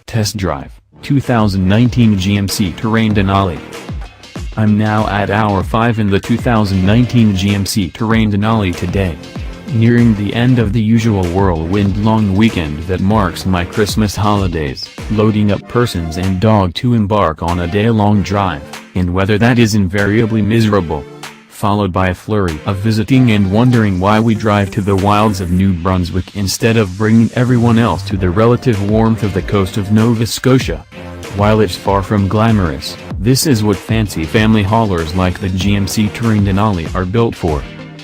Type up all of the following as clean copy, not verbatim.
Test Drive, 2019 GMC Terrain Denali. I'm now at hour 5 in the 2019 GMC Terrain Denali today. Nearing the end of the usual whirlwind long weekend that marks my Christmas holidays, loading up persons and dog to embark on a day-long drive, in weather that is invariably miserable. Followed by a flurry of visiting and wondering why we drive to the wilds of New Brunswick instead of bringing everyone else to the relative warmth of the coast of Nova Scotia. While it's far from glamorous, this is what fancy family haulers like the GMC Terrain Denali are built for.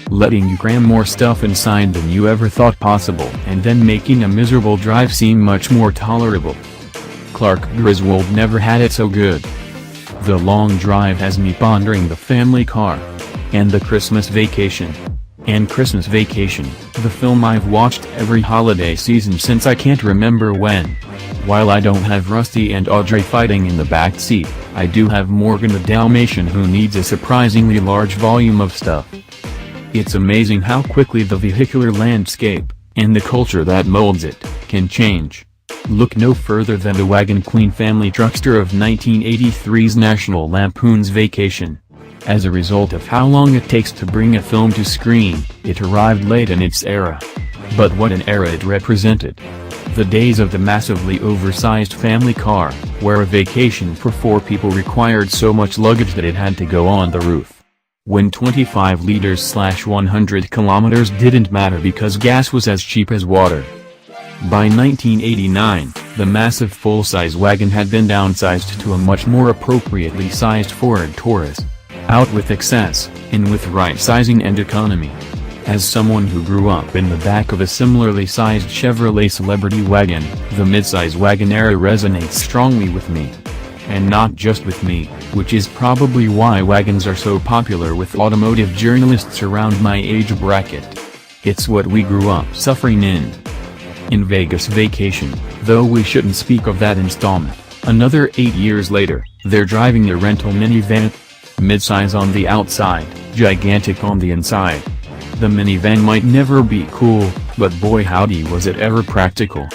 Letting you cram more stuff inside than you ever thought possible and then making a miserable drive seem much more tolerable. Clark Griswold never had it so good. The long drive has me pondering the family car. And the Christmas Vacation. And Christmas Vacation, the film I've watched every holiday season since I can't remember when. While I don't have Rusty and Audrey fighting in the back seat, I do have Morgan the Dalmatian who needs a surprisingly large volume of stuff. It's amazing how quickly the vehicular landscape, and the culture that molds it, can change. Look no further than the Wagon Queen family truckster of 1983's National Lampoon's Vacation. As a result of how long it takes to bring a film to screen, it arrived late in its era. But what an era it represented. The days of the massively oversized family car, where a vacation for 4 people required so much luggage that it had to go on the roof. When 25 liters/100 kilometers didn't matter because gas was as cheap as water. By 1989, the massive full-size wagon had been downsized to a much more appropriately sized Ford Taurus. Out with excess, in with right sizing and economy. As someone who grew up in the back of a similarly sized Chevrolet Celebrity wagon, the midsize wagon era resonates strongly with me. And not just with me, which is probably why wagons are so popular with automotive journalists around my age bracket. It's what we grew up suffering in Vegas Vacation, though we shouldn't speak of that installment. Another 8 years later, they're driving a rental minivan. Midsize on the outside, gigantic on the inside. The minivan might never be cool, but boy howdy was it ever practical.